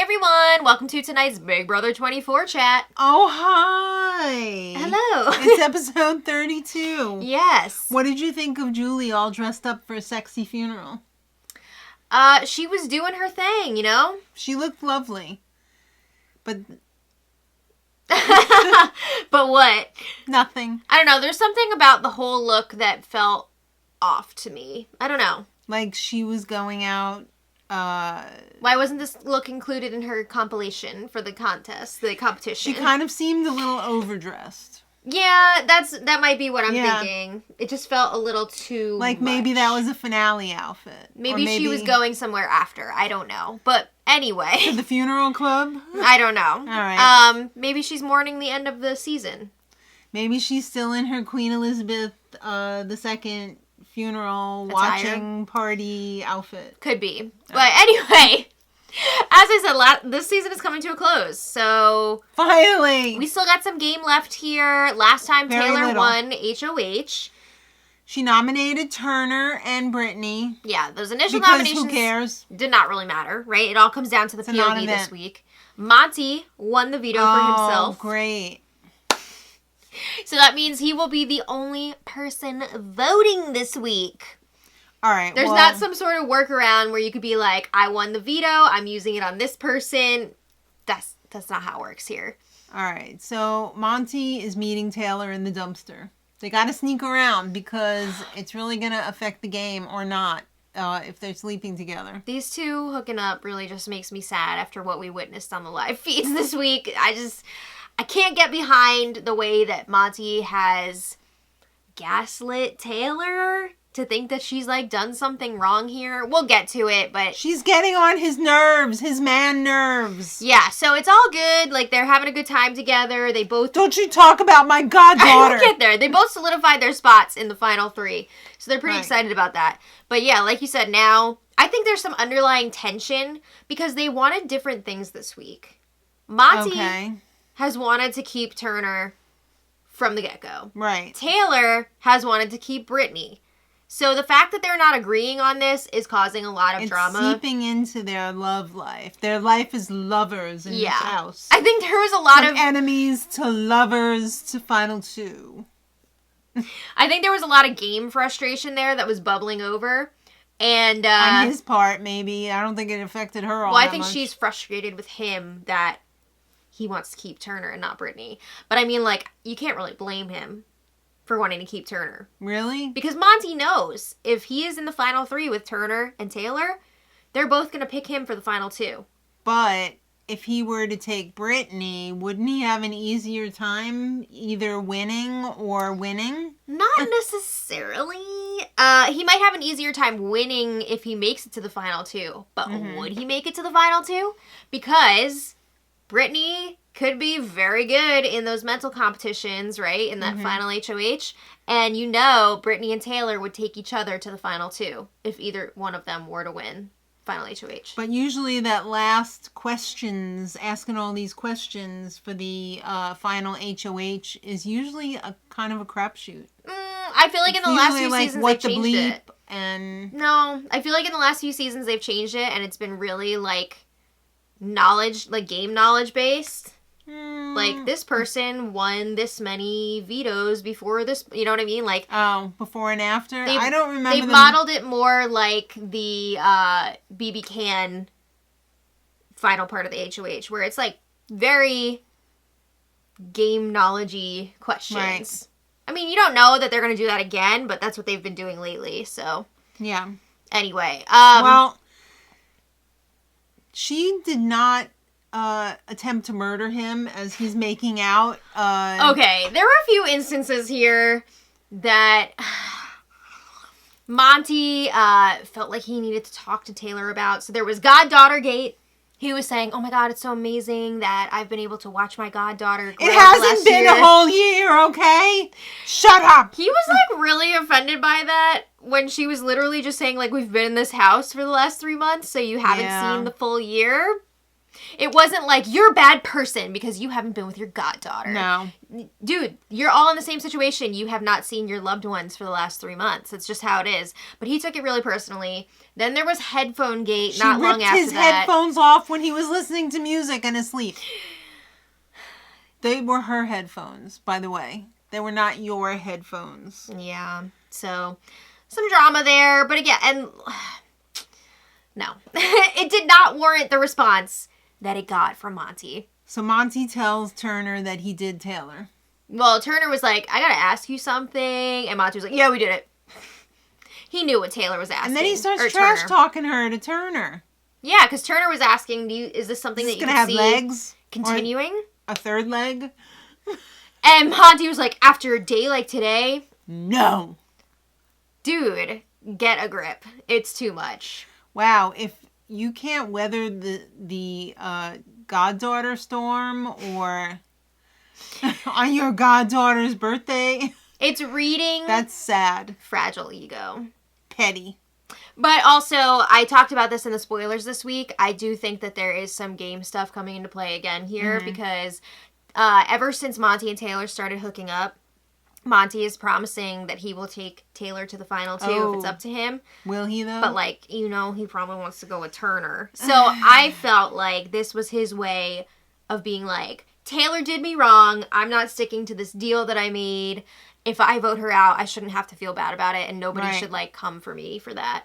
everyone, welcome to tonight's Big Brother 24 chat. Oh, hi. Hello. It's episode 32. Yes. What did you think of Julie all dressed up for a sexy funeral? She was doing her thing, you know? She looked lovely. But But what? nothing. I don't know, there's something about the whole look that felt off to me. I don't know. Like she was going out, Why wasn't this look included in her compilation for the contest, the competition? she kind of seemed a little overdressed. Yeah, that might be what I'm thinking. It just felt a little too Like much. maybe that was a finale outfit. Maybe she was going somewhere after. I don't know. But anyway. To the funeral club? I don't know. All right. Maybe she's mourning the end of the season. Maybe she's still in her Queen Elizabeth II funeral Attire? watching party outfit. Could be. But anyway, as I said, this season is coming to a close. So Finally! we still got some game left here. Last time Very Taylor little. won HOH. She nominated Turner and Brittany. Yeah, those initial Because nominations who cares? did not really matter, right? It all comes down to the It's a POV non-event. this week. Monty won the veto for himself. Oh, great. So that means he will be the only person voting this week. All right. There's not some sort of workaround where you could be like, I won the veto, I'm using it on this person. That's not how it works here. All right. So Monty is meeting Taylor in the dumpster. They got to sneak around because it's really going to affect the game or not if they're sleeping together. These two hooking up really just makes me sad after what we witnessed on the live feeds this week. I can't get behind the way that Monty has gaslit Taylor to think that she's like done something wrong here. We'll get to it, but She's getting on his nerves, his man nerves. yeah, so it's all good. Like they're having a good time together. They both Don't you talk about my goddaughter. I'll get there. They both solidified their spots in the final three. So they're pretty Right. excited about that. But yeah, like you said, now I think there's some underlying tension because they wanted different things this week. Monty has wanted to keep Turner from the get-go. Right. Taylor has wanted to keep Brittany. So the fact that they're not agreeing on this is causing a lot of drama. It's seeping into their love life. Their life is lovers in this house. I think there was a lot From of enemies to lovers to final two. I think there was a lot of game frustration there that was bubbling over. And on his part, maybe. I don't think it affected her all well, I that think much. she's frustrated with him that he wants to keep Turner and not Brittany. But I mean, like, you can't really blame him for wanting to keep Turner. Really? Because Monty knows if he is in the final three with Turner and Taylor, they're both going to pick him for the final two. But if he were to take Brittany, wouldn't he have an easier time either winning or winning? Not necessarily. He might have an easier time winning if he makes it to the final two. But would he make it to the final two? Because Brittany could be very good in those mental competitions, right? In that final HOH. And you know Brittany and Taylor would take each other to the final two if either one of them were to win final HOH. But usually that last questions, asking all these questions for the final HOH is usually a kind of a crapshoot. I feel like in the last few seasons they've changed it. And No, I feel like in the last few seasons they've changed it and it's been really like knowledge, like game knowledge based. Like this person won this many vetoes before this, you know what I mean? Like before and after. I don't remember. They've modeled it more like the BB Can final part of the HOH, where it's like very game knowledge-y questions. Right. I mean, you don't know that they're going to do that again, but that's what they've been doing lately. So yeah. Anyway, well, she did not attempt to murder him as he's making out. Okay, there were a few instances here that Monty felt like he needed to talk to Taylor about. So there was goddaughter gate. He was saying, oh my God, it's so amazing that I've been able to watch my goddaughter grow It hasn't been a whole year, okay? Shut up! He was like really offended by that when she was literally just saying like, we've been in this house for the last 3 months, so you haven't seen the full year. It wasn't like, you're a bad person because you haven't been with your goddaughter. No. Dude, you're all in the same situation. You have not seen your loved ones for the last 3 months. It's just how it is. But he took it really personally. Then there was headphone gate not long after that. She ripped his headphones off when he was listening to music and asleep. They were her headphones, by the way. They were not your headphones. Yeah. So, some drama there. But again, and no. It did not warrant the response that it got from Monty. So Monty tells Turner that he did Taylor. Well, Turner was like, I gotta ask you something. And Monty was like, yeah, we did it. He knew what Taylor was asking. And then he starts trash talking her to Turner. Yeah, because Turner was asking, is this something that you can see legs? Continuing? A third leg? And Monty was like, after a day like today? No. Dude, get a grip. It's too much. Wow, if you can't weather the goddaughter storm or on your goddaughter's birthday. It's reading. That's sad. Fragile ego. Petty. But also, I talked about this in the spoilers this week. I do think that there is some game stuff coming into play again here because ever since Monty and Taylor started hooking up, Monty is promising that he will take Taylor to the final two if it's up to him. Will he, though? But, like, he probably wants to go with Turner. So I felt like this was his way of being like, Taylor did me wrong. I'm not sticking to this deal that I made. If I vote her out, I shouldn't have to feel bad about it, and nobody should, like, come for me for that.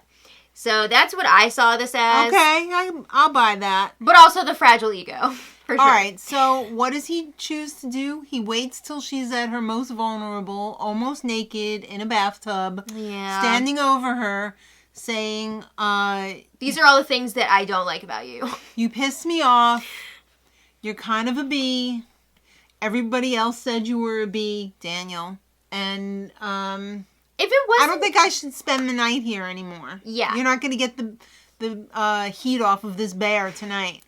So that's what I saw this as. Okay, I'll buy that. But also the fragile ego. For sure. All right, so what does he choose to do? He waits till she's at her most vulnerable, almost naked, in a bathtub, standing over her, saying, these are all the things that I don't like about you. You piss me off. You're kind of a B. Everybody else said you were a B, Daniel. And, if it wasn't... I don't think I should spend the night here anymore. Yeah. You're not going to get the heat off of this bear tonight.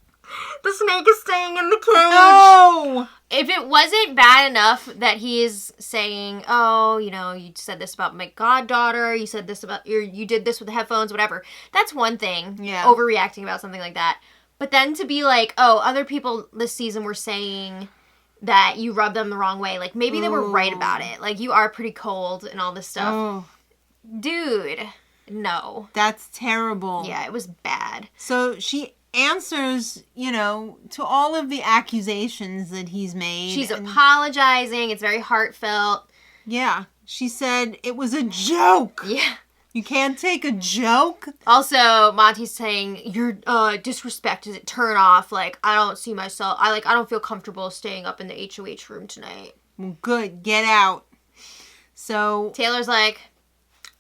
The snake is staying in the cage. No! If it wasn't bad enough that he is saying, oh, you said this about my goddaughter, you said this about, you did this with the headphones, whatever. That's one thing. Yeah. Overreacting about something like that. But then to be like, oh, other people this season were saying that you rubbed them the wrong way. Like, maybe they were right about it. Like, you are pretty cold and all this stuff. Oh. Dude, no. That's terrible. Yeah, it was bad. So she answers, to all of the accusations that he's made. She's apologizing. It's very heartfelt. Yeah. She said it was a joke. Yeah. You can't take a joke. Also, Monty's saying, your disrespect is a turn off. Like, I don't see myself. I don't feel comfortable staying up in the HOH room tonight. Well, good. Get out. So Taylor's like,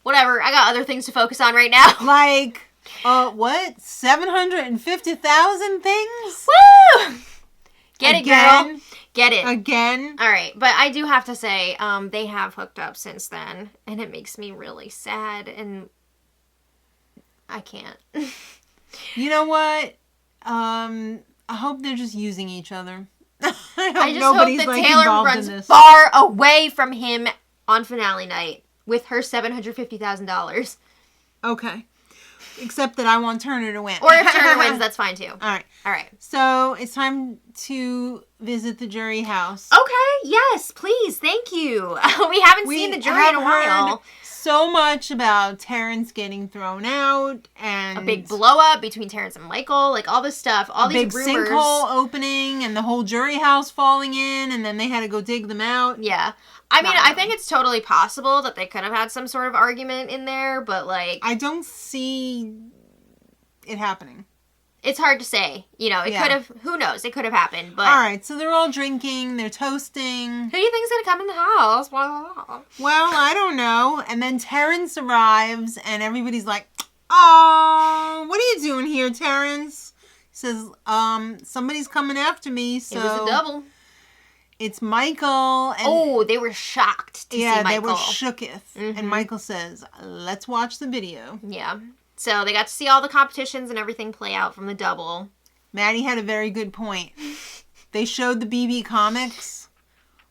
whatever. I got other things to focus on right now. Like, what? 750,000 things? Woo! Get it, girl. Get it. Again. All right. But I do have to say, they have hooked up since then. And it makes me really sad. And I can't. You know what? I hope they're just using each other. I just hope that Taylor runs far away from him on finale night with her $750,000. Okay. Except that I want Turner to win. Or if Turner wins, that's fine too. All right. So it's time to visit the jury house. Okay. Yes, please. Thank you. We haven't seen the jury in a while. So much about Terrence getting thrown out and a big blow up between Terrence and Michael, like all this stuff, all these rumors. Big sinkhole opening and the whole jury house falling in, and then they had to go dig them out. Yeah. I mean, I think it's totally possible that they could have had some sort of argument in there, but like... I don't see it happening. It's hard to say. It could have... Who knows? It could have happened, but... All right, so they're all drinking, they're toasting. Who do you think's gonna come in the house? Blah, blah, blah. Well, I don't know. And then Terrence arrives, and everybody's like, oh, what are you doing here, Terrence? He says, somebody's coming after me, so... It was a double. It's Michael. And they were shocked to see Michael. Yeah, they were shooketh. Mm-hmm. And Michael says, let's watch the video. Yeah. So they got to see all the competitions and everything play out from the double. Maddie had a very good point. They showed the BB comics.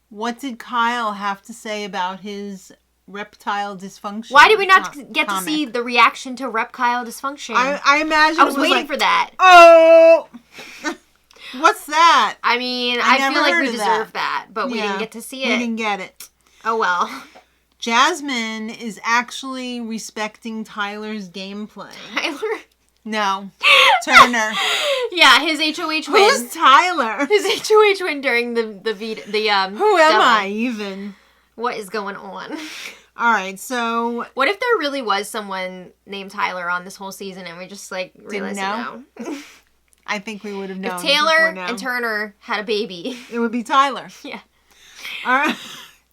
What did Kyle have to say about his reptile dysfunction? Why did we not get to see the reaction to reptile dysfunction? I imagine I was waiting for that. Oh! I mean, I feel never like heard we of deserve that. that, but we didn't get to see We it. didn't get it. Oh well. Jasmine is actually respecting Tyler's gameplay. Tyler? No. Turner. Yeah, his HOH win. Who's Tyler? His HOH win during the Who am I even? What is going on? All right, so What if there really was someone named Tyler on this whole season and we just like realized know? it now? I think we would have known. If Taylor before now. and Turner had a baby. It would be Tyler. Yeah. All right.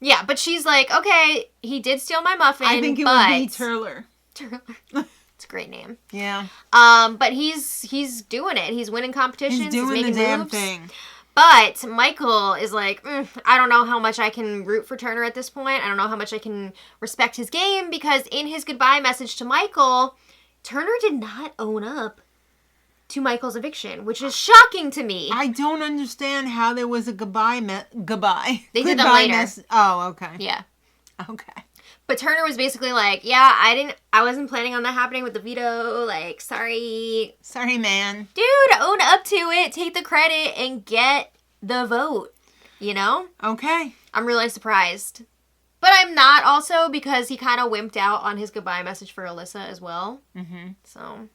Yeah, but she's like, okay, he did steal my muffin, I think it but... would be Turler. Turler. It's a great name. Yeah. But he's doing it. He's winning competitions. He's doing making the damn moves. thing. But Michael is like, I don't know how much I can root for Turner at this point. I don't know how much I can respect his game because in his goodbye message to Michael, Turner did not own up to Michael's eviction, which is shocking to me. I don't understand how there was a goodbye. They did them later. Oh, okay. Yeah. Okay. But Turner was basically like, yeah, I wasn't planning on that happening with the veto. Like, sorry. Sorry, man. Dude, own up to it. Take the credit and get the vote. You know? Okay. I'm really surprised. But I'm not also because he kind of wimped out on his goodbye message for Alyssa as well. Mm-hmm. So.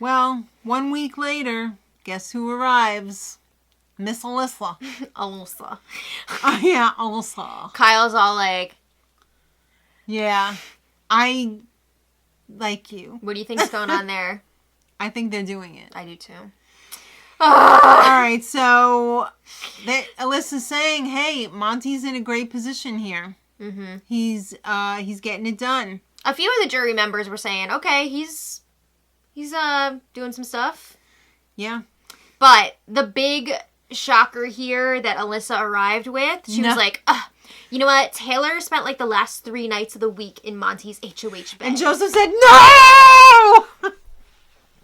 Well, 1 week later, guess who arrives? Miss Alyssa. Alyssa. Oh, yeah, Alyssa. Kyle's all like... Yeah. I like you. What do you think's going on there? I think they're doing it. I do too. All right, so Alyssa's saying, "Hey, Monty's in a great position here. Mm-hmm. He's getting it done." A few of the jury members were saying, "Okay, he's doing some stuff." Yeah. But the big shocker here that Alyssa arrived with, she was like, you know what? Taylor spent like the last 3 nights of the week in Monty's HOH bed. And Joseph said, "No!"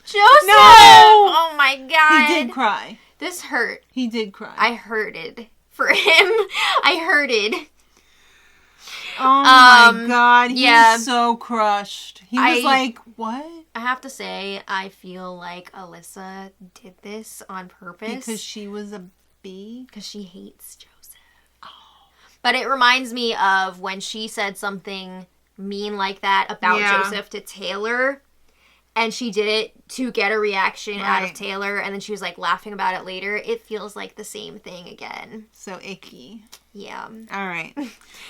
Joseph! No! Oh my god. He did cry. This hurt. He did cry. I hurted for him. I hurted. Oh my god. He was so crushed. He was like, what? I have to say, I feel like Alyssa did this on purpose. Because she was a bee? Because she hates Joseph. Oh. But it reminds me of when she said something mean like that about Joseph to Taylor. And she did it to get a reaction out of Taylor. And then she was like laughing about it later. It feels like the same thing again. So icky. Yeah. All right.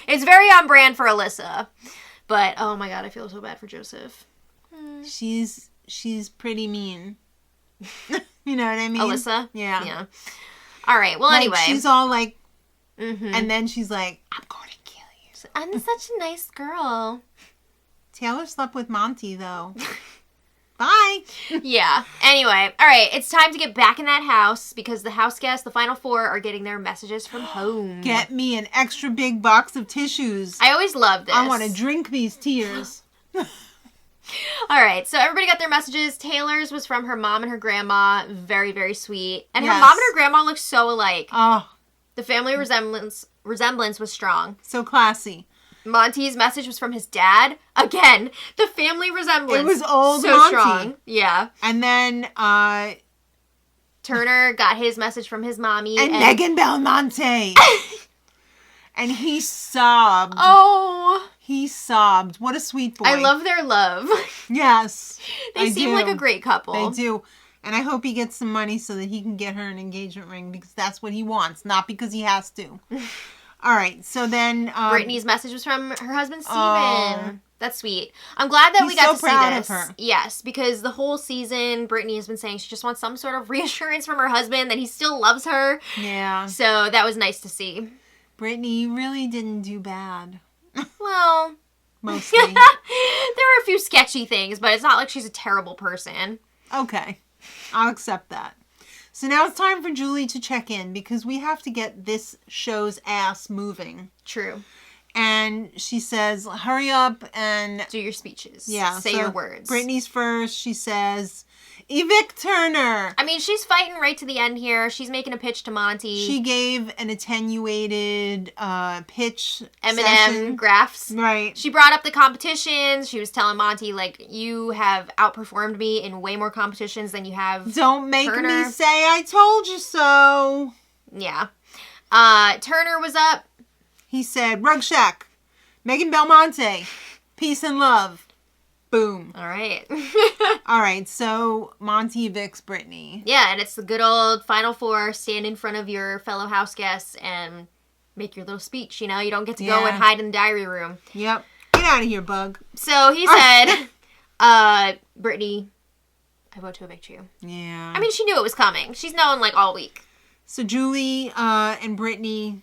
It's very on brand for Alyssa. But, oh my god, I feel so bad for Joseph. She's pretty mean. You know what I mean? Alyssa? Yeah. Yeah. All right. Well, like, anyway. She's all like, and then she's like, I'm going to kill you. I'm such a nice girl. Taylor slept with Monty, though. Bye. Yeah. Anyway. All right. It's time to get back in that house because the house guests, the final 4, are getting their messages from home. Get me an extra big box of tissues. I always love this. I want to drink these tears. All right. So everybody got their messages. Taylor's was from her mom and her grandma. Very, very sweet. And her mom and her grandma look so alike. Oh. The family resemblance was strong. So classy. Monty's message was from his dad. Again, the family resemblance. It was old so Monty. Strong. Yeah. And then Turner got his message from his mommy. And Megan Belmonte. And he sobbed. Oh. He sobbed. What a sweet boy. I love their love. Yes. They seem like a great couple. They do. And I hope he gets some money so that he can get her an engagement ring because that's what he wants, not because he has to. All right, so then... Brittany's message was from her husband, Steven. That's sweet. I'm glad that we got to see this. He's so proud of her. Yes, because the whole season, Brittany has been saying she just wants some sort of reassurance from her husband that he still loves her. Yeah. So that was nice to see. Brittany really didn't do bad. Well... Mostly. There were a few sketchy things, but it's not like she's a terrible person. Okay. I'll accept that. So now it's time for Julie to check in because we have to get this show's ass moving. True. And she says, hurry up and... do your speeches. Yeah. Say your words. Brittany's first. She says, Evict Turner. I mean, she's fighting right to the end here. She's making a pitch to Monty. She gave an attenuated pitch Eminem session. graphs. Right. She brought up the competitions. She was telling Monty, like, you have outperformed me in way more competitions than you have Don't make Turner. me say I told you so. Yeah. Turner was up. He said, Rug Shack, Megan Belmonte, peace and love. Boom. All right. All right, so Monty evicts Brittany. Yeah, and it's the good old Final Four. Stand in front of your fellow house guests and make your little speech. You know, you don't get to go and hide in the diary room. Yep. Get out of here, bug. So he said, Brittany, I vote to evict you. Yeah. I mean, she knew it was coming. She's known, like, all week. So Julie and Brittany,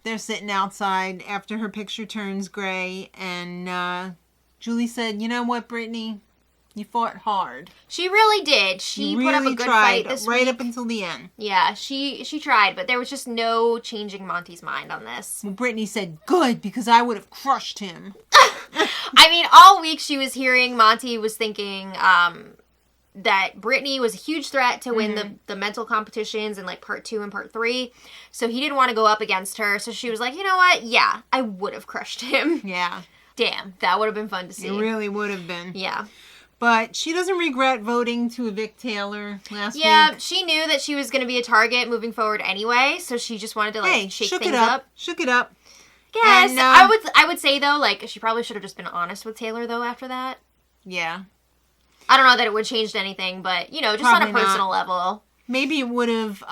they're sitting outside after her picture turns gray, and Julie said, you know what, Brittany? You fought hard. She really did. She put up a good fight this week. Right up until the end. Yeah, she tried, but there was just no changing Monty's mind on this. Well, Brittany said, good, because I would have crushed him. I mean, all week she was hearing Monty was thinking that Brittany was a huge threat to win the mental competitions in, like, part 2 and part 3. So he didn't want to go up against her. So she was like, you know what? Yeah, I would have crushed him. Yeah. Damn, that would have been fun to see. It really would have been. Yeah. But she doesn't regret voting to evict Taylor last week. Yeah, she knew that she was going to be a target moving forward anyway, so she just wanted to, like, shake things up. Shook it up. Yes. And, I would say, though, like, she probably should have just been honest with Taylor, though, after that. Yeah. I don't know that it would have changed anything, but, you know, just Probably on a personal level. Maybe it would have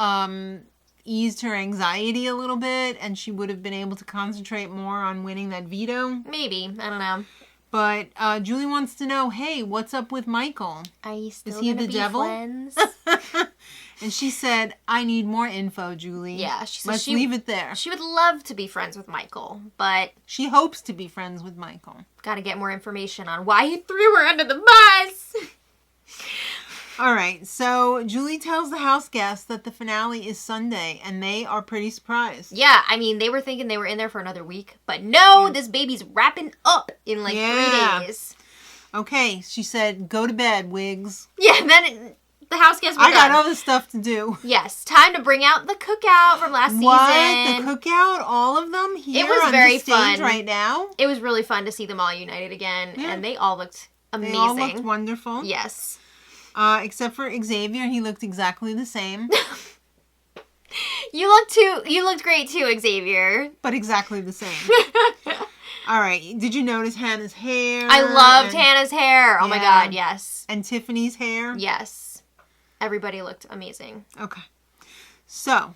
eased her anxiety a little bit, and she would have been able to concentrate more on winning that veto. Maybe. I don't know. But Julie wants to know, hey, what's up with Michael? Are you still Is he gonna the be devil? friends? And she said, I need more info, Julie. Yeah. She said Let's leave it there. She would love to be friends with Michael, but She hopes to be friends with Michael. gotta get more information on why he threw her under the bus. All right, so Julie tells the house guests that the finale is Sunday, and they are pretty surprised. Yeah, I mean, they were thinking they were in there for another week, but no, this baby's wrapping up in, like, 3 days. Okay, she said, go to bed, Wiggs. Yeah, then the house guests were I got done. other stuff to do. Yes, time to bring out the cookout from last What? season. The cookout? All of them here It was on very this stage fun. right now? It was really fun to see them all united again, Yeah. and they all looked amazing. They all looked wonderful. Yes. Except for Xavier, he looked exactly the same. You looked great too, Xavier. But exactly the same. All right. Did you notice Hannah's hair? I loved Hannah's hair. Oh my Yeah. god, yes. And Tiffany's hair? Yes. Everybody looked amazing. Okay. So,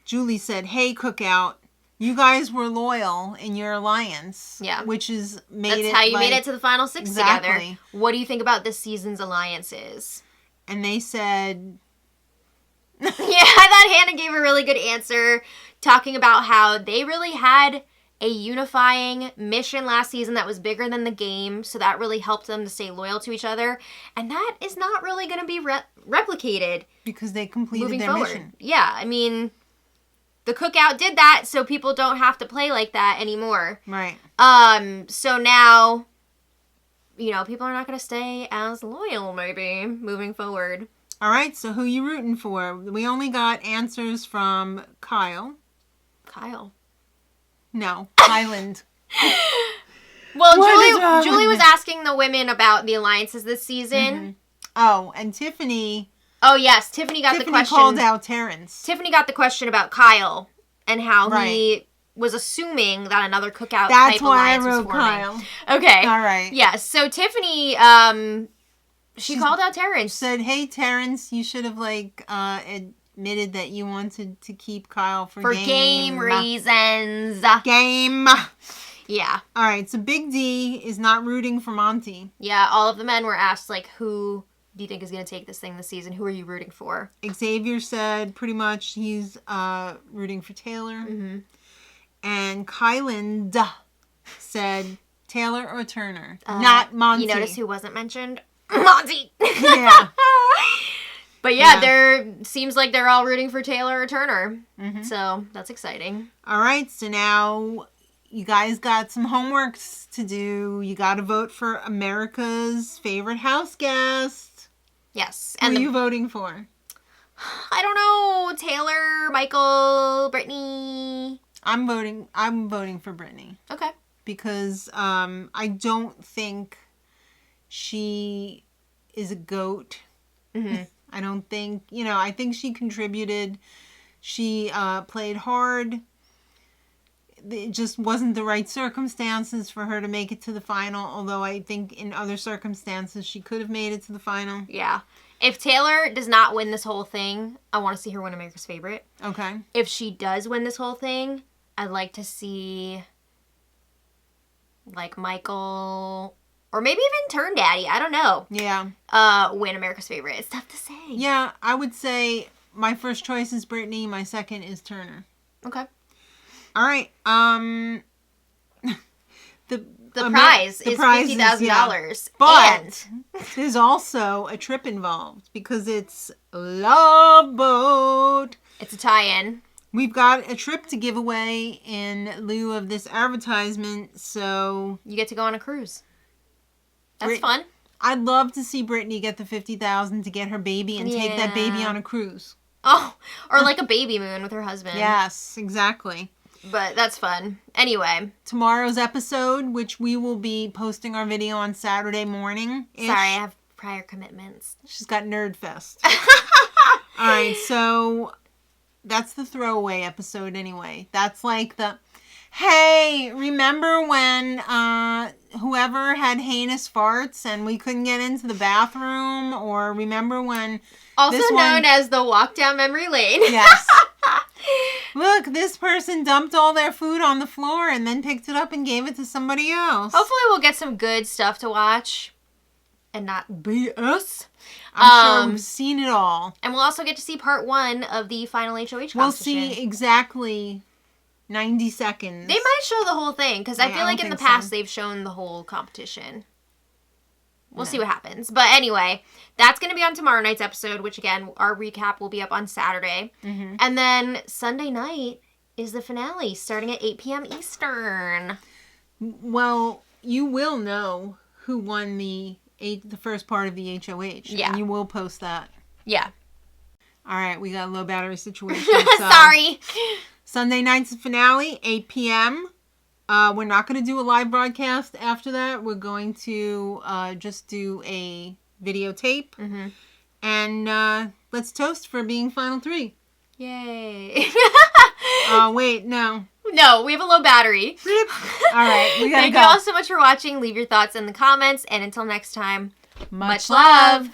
Julie said, hey, Cookout, you guys were loyal in your alliance. Yeah. Which is That's how you made it to the final 6 together. Exactly. What do you think about this season's alliances? And they said, Yeah, I thought Hannah gave a really good answer, talking about how they really had a unifying mission last season that was bigger than the game, so that really helped them to stay loyal to each other, and that is not really going to be replicated because they completed moving their forward. mission. Yeah, I mean, the Cookout did that, so people don't have to play like that anymore. Right. So now, you know, people are not going to stay as loyal, maybe, moving forward. All right, so who you rooting for? We only got answers from Kyle. Kyle. No, Highland. Well, What is wrong Julie with was asking the women about the alliances this season. Mm-hmm. Oh, and Tiffany. Oh, yes. Tiffany got the question. called out Terrence. Tiffany got the question about Kyle and how Right. he was assuming that another Cookout That's type why I alliance was wrote forming. Kyle. Okay. All right. Yes. So Tiffany, she called out Terrence. Said, hey, Terrence, you should have, admitted that you wanted to keep Kyle for game reasons. Game. Yeah. All right, so Big D is not rooting for Monty. Yeah, all of the men were asked, who do you think is going to take this thing this season? Who are you rooting for? Xavier said pretty much he's rooting for Taylor. Mm-hmm. And Kyland said Taylor or Turner, not Monty. You notice who wasn't mentioned? Monty! Yeah. But yeah, there seems like they're all rooting for Taylor or Turner. Mm-hmm. So that's exciting. All right, so now you guys got some homeworks to do. You got to vote for America's favorite house guest. Yes. Who are you voting for? I don't know. Taylor, Michael, Brittany. I'm voting for Brittany. Okay. Because I don't think she is a goat. Mm-hmm. I don't think, I think she contributed. She played hard. It just wasn't the right circumstances for her to make it to the final, although I think in other circumstances she could have made it to the final. Yeah. If Taylor does not win this whole thing, I want to see her win America's Favorite. Okay. If she does win this whole thing, I'd like to see, like, Michael, or maybe even Turn Daddy, I don't know. Yeah. Win America's Favorite. It's tough to say. Yeah, I would say my first choice is Brittany, my second is Turner. Okay. All right. The prize is $50,000. Yeah. But there's also a trip involved because it's Love Boat. It's a tie-in. We've got a trip to give away in lieu of this advertisement, so... You get to go on a cruise. That's fun. I'd love to see Brittany get the $50,000 to get her baby and take that baby on a cruise. Oh, or like a baby moon with her husband. Yes, exactly. But that's fun. Anyway. Tomorrow's episode, which we will be posting our video on Saturday morning. Sorry, I have prior commitments. She's got Nerd Fest. All right, so that's the throwaway episode anyway. That's like the, hey, remember when whoever had heinous farts and we couldn't get into the bathroom? Or remember when... Also known as the walk down memory lane. Yes. Look, this person dumped all their food on the floor and then picked it up and gave it to somebody else. Hopefully we'll get some good stuff to watch and not BS. I'm sure we've seen it all. And we'll also get to see part 1 of the final HOH competition. We'll see exactly 90 seconds. They might show the whole thing because I feel like in the past they've shown the whole competition. We'll see what happens. But anyway, that's going to be on tomorrow night's episode, which again, our recap will be up on Saturday. Mm-hmm. And then Sunday night is the finale starting at 8 p.m. Eastern. Well, you will know who won the first part of the HOH. Yeah. And you will post that. Yeah. All right, we got a low battery situation. So Sorry. Sunday night's finale, 8 p.m. We're not going to do a live broadcast after that. We're going to just do a videotape. Mm-hmm. And let's toast for being Final 3. Yay. Wait, no. No, we have a low battery. All right, we got to go. Thank you all so much for watching. Leave your thoughts in the comments. And until next time, much love.